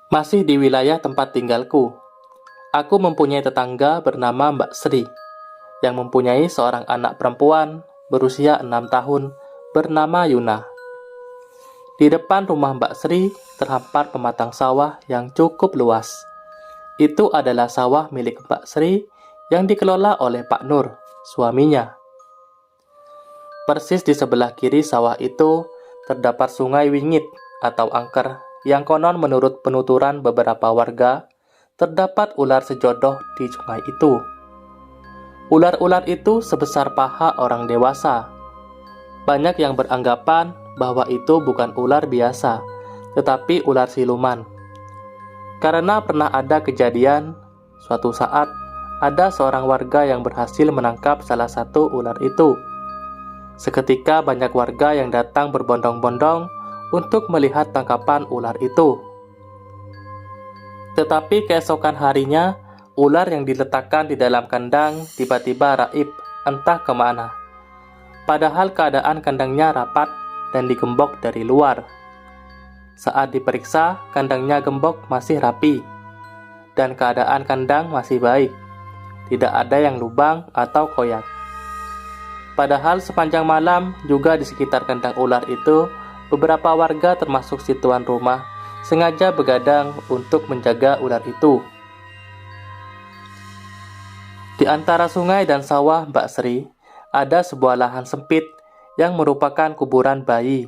Masih di wilayah tempat tinggalku, aku mempunyai tetangga bernama Mbak Sri, yang mempunyai seorang anak perempuan berusia 6 tahun bernama Yuna. Di depan rumah Mbak Sri terhampar pematang sawah yang cukup luas. Itu adalah sawah milik Mbak Sri yang dikelola oleh Pak Nur, suaminya. Persis di sebelah kiri sawah itu terdapat sungai Wingit atau angker yang konon menurut penuturan beberapa warga terdapat ular sejodoh di sungai itu. Ular-ular itu sebesar paha orang dewasa. Banyak yang beranggapan bahwa itu bukan ular biasa, tetapi ular siluman. Karena pernah ada kejadian, suatu saat ada seorang warga yang berhasil menangkap salah satu ular itu. Seketika banyak warga yang datang berbondong-bondong untuk melihat tangkapan ular itu. Tetapi keesokan harinya, ular yang diletakkan di dalam kandang tiba-tiba raib entah kemana. Padahal keadaan kandangnya rapat dan digembok dari luar. Saat diperiksa, kandangnya gembok masih rapi, dan keadaan kandang masih baik. Tidak ada yang lubang atau koyak. Padahal sepanjang malam juga di sekitar kandang ular itu, beberapa warga termasuk si tuan rumah sengaja begadang untuk menjaga ular itu. Di antara sungai dan sawah Mbak Sri, ada sebuah lahan sempit yang merupakan kuburan bayi,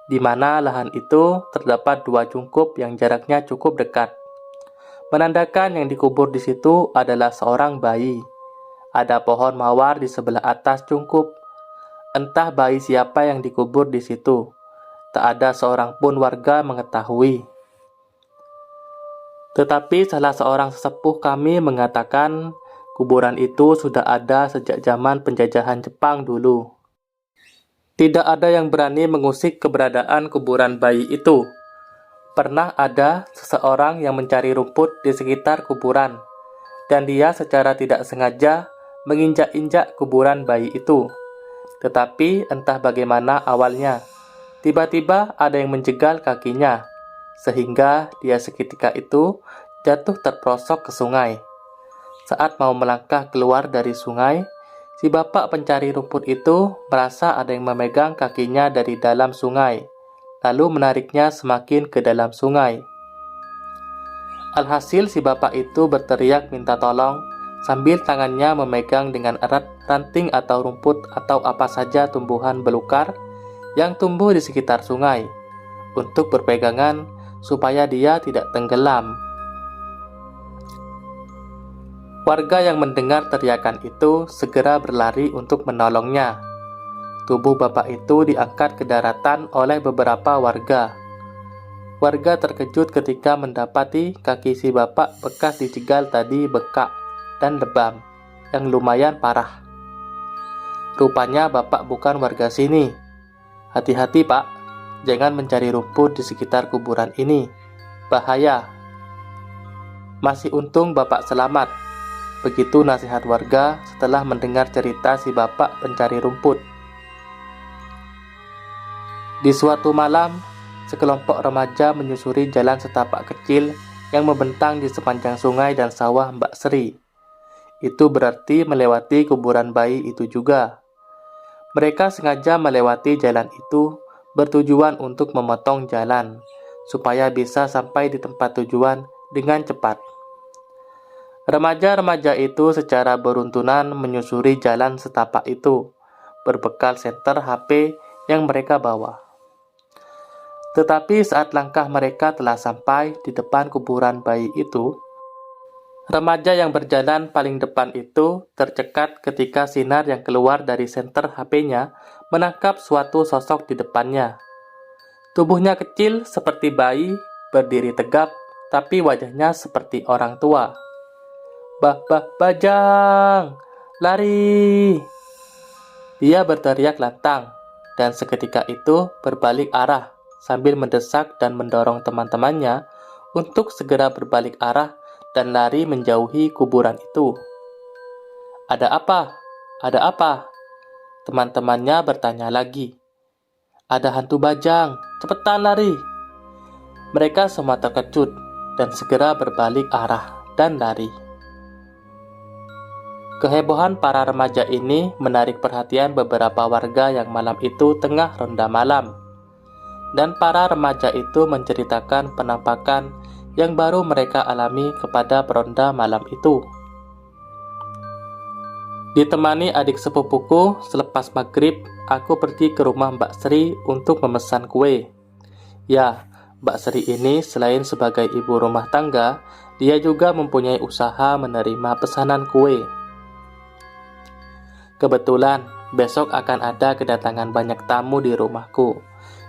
di mana lahan itu terdapat dua cungkup yang jaraknya cukup dekat. Menandakan yang dikubur di situ adalah seorang bayi. Ada pohon mawar di sebelah atas cungkup. Entah bayi siapa yang dikubur di situ. Tak ada seorang pun warga mengetahui. Tetapi salah seorang sesepuh kami mengatakan kuburan itu sudah ada sejak zaman penjajahan Jepang dulu. Tidak ada yang berani mengusik keberadaan kuburan bayi itu. Pernah ada seseorang yang mencari rumput di sekitar kuburan, dan dia secara tidak sengaja menginjak-injak kuburan bayi itu. Tetapi entah bagaimana awalnya, tiba-tiba ada yang menjegal kakinya, sehingga dia seketika itu jatuh terperosok ke sungai. Saat mau melangkah keluar dari sungai, si bapak pencari rumput itu merasa ada yang memegang kakinya dari dalam sungai, lalu menariknya semakin ke dalam sungai. Alhasil si bapak itu berteriak minta tolong, sambil tangannya memegang dengan erat ranting atau rumput atau apa saja tumbuhan belukar yang tumbuh di sekitar sungai, untuk berpegangan supaya dia tidak tenggelam. Warga yang mendengar teriakan itu segera berlari untuk menolongnya. Tubuh bapak itu diangkat ke daratan oleh beberapa warga. Warga terkejut ketika mendapati kaki si bapak bekas dijegal tadi bengkak dan lebam, yang lumayan parah. Rupanya bapak bukan warga sini. Hati-hati pak, jangan mencari rumput di sekitar kuburan ini. Bahaya. Masih untung bapak selamat. Begitu nasihat warga setelah mendengar cerita si bapak pencari rumput. Di suatu malam, sekelompok remaja menyusuri jalan setapak kecil yang membentang di sepanjang sungai dan sawah Mbak Sri. Itu berarti melewati kuburan bayi itu juga. Mereka sengaja melewati jalan itu bertujuan untuk memotong jalan, supaya bisa sampai di tempat tujuan dengan cepat. Remaja-remaja itu secara beruntunan menyusuri jalan setapak itu, berbekal senter HP yang mereka bawa. Tetapi saat langkah mereka telah sampai di depan kuburan bayi itu, remaja yang berjalan paling depan itu tercekat ketika sinar yang keluar dari senter HP-nya menangkap suatu sosok di depannya. Tubuhnya kecil seperti bayi, berdiri tegap, tapi wajahnya seperti orang tua. Bajang! Lari! Dia berteriak lantang, dan seketika itu berbalik arah sambil mendesak dan mendorong teman-temannya untuk segera berbalik arah dan lari menjauhi kuburan itu. Ada apa? Ada apa? Teman-temannya bertanya lagi. Ada hantu bajang, cepetan lari. Mereka semua terkejut. dan segera berbalik arah dan lari. Kehebohan para remaja ini menarik perhatian beberapa warga yang malam itu tengah ronda malam. Dan para remaja itu menceritakan penampakan yang baru mereka alami kepada peronda malam itu. Ditemani adik sepupuku, selepas maghrib, aku pergi ke rumah Mbak Sri untuk memesan kue. Ya, Mbak Sri ini selain sebagai ibu rumah tangga, dia juga mempunyai usaha menerima pesanan kue. Kebetulan, besok akan ada kedatangan banyak tamu di rumahku.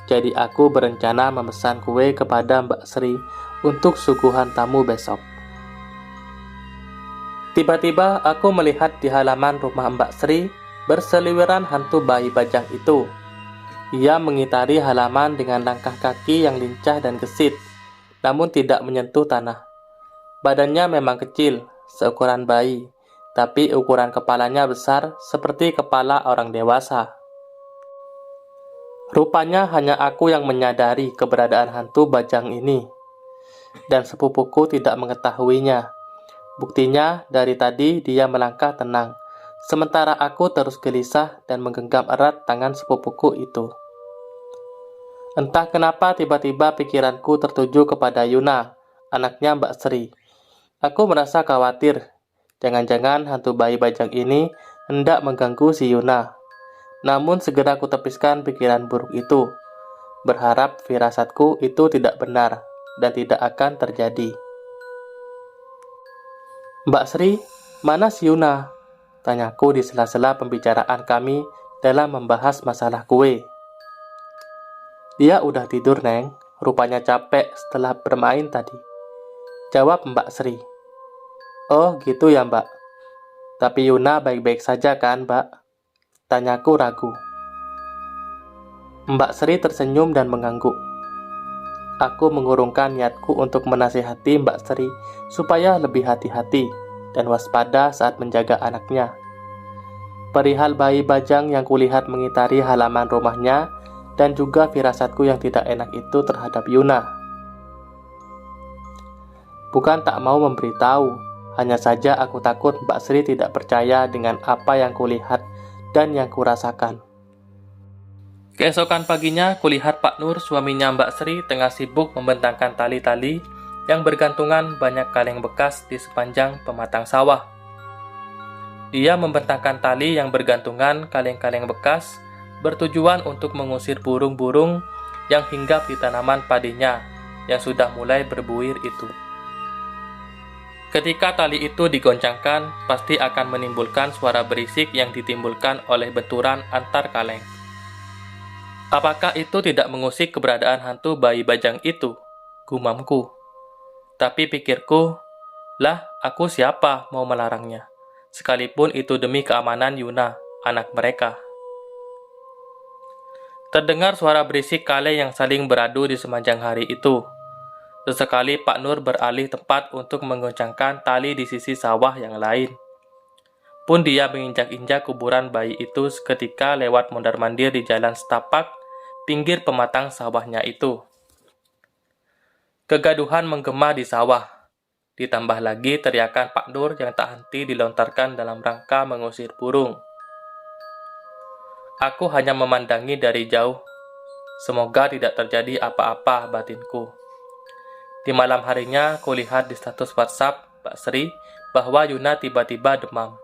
Jadi aku berencana memesan kue kepada Mbak Sri untuk suguhan tamu besok. Tiba-tiba aku melihat di halaman rumah Mbak Sri berseliweran hantu bayi bajang itu. Ia mengitari halaman dengan langkah kaki yang lincah dan gesit, namun tidak menyentuh tanah. Badannya memang kecil, seukuran bayi, tapi ukuran kepalanya besar seperti kepala orang dewasa. Rupanya hanya aku yang menyadari keberadaan hantu bajang ini, dan sepupuku tidak mengetahuinya. Buktinya, dari tadi dia melangkah tenang, sementara aku terus gelisah dan menggenggam erat tangan sepupuku itu. Entah kenapa tiba-tiba pikiranku tertuju kepada Yuna, anaknya Mbak Sri. Aku merasa khawatir, jangan-jangan hantu bayi bajang ini hendak mengganggu si Yuna. Namun segera kutepiskan pikiran buruk itu, berharap firasatku itu tidak benar dan tidak akan terjadi. "Mbak Sri, mana si Yuna?" tanyaku di sela-sela pembicaraan kami dalam membahas masalah kue. "Dia udah tidur, Neng. Rupanya capek setelah bermain tadi," jawab Mbak Sri. "Oh gitu ya, Mbak. Tapi Yuna baik-baik saja kan, Mbak?" tanyaku ragu. Mbak Sri tersenyum dan mengangguk. Aku mengurungkan niatku untuk menasihati Mbak Sri supaya lebih hati-hati dan waspada saat menjaga anaknya. Perihal bayi bajang yang kulihat mengitari halaman rumahnya dan juga firasatku yang tidak enak itu terhadap Yuna. Bukan tak mau memberitahu, hanya saja aku takut Mbak Sri tidak percaya dengan apa yang kulihat dan yang kurasakan. Keesokan paginya, kulihat Pak Nur, suaminya Mbak Sri, tengah sibuk membentangkan tali-tali yang bergantungan banyak kaleng bekas di sepanjang pematang sawah. Dia membentangkan tali yang bergantungan kaleng-kaleng bekas bertujuan untuk mengusir burung-burung yang hinggap di tanaman padinya yang sudah mulai berbuir itu. Ketika tali itu digoncangkan, pasti akan menimbulkan suara berisik yang ditimbulkan oleh benturan antar kaleng. Apakah itu tidak mengusik keberadaan hantu bayi bajang itu? Gumamku. Tapi pikirku, lah aku siapa mau melarangnya? Sekalipun itu demi keamanan Yuna, anak mereka. Terdengar suara berisik kaleng yang saling beradu di sepanjang hari itu. Sesekali Pak Nur beralih tempat untuk menggoncangkan tali di sisi sawah yang lain. Pun dia menginjak-injak kuburan bayi itu ketika lewat mondar-mandir di jalan setapak pinggir pematang sawahnya itu. Kegaduhan menggema di sawah. Ditambah lagi teriakan Pak Nur yang tak henti dilontarkan dalam rangka mengusir burung. Aku hanya memandangi dari jauh. Semoga tidak terjadi apa-apa, batinku. Di malam harinya, kulihat di status WhatsApp Mbak Sri bahwa Yuna tiba-tiba demam.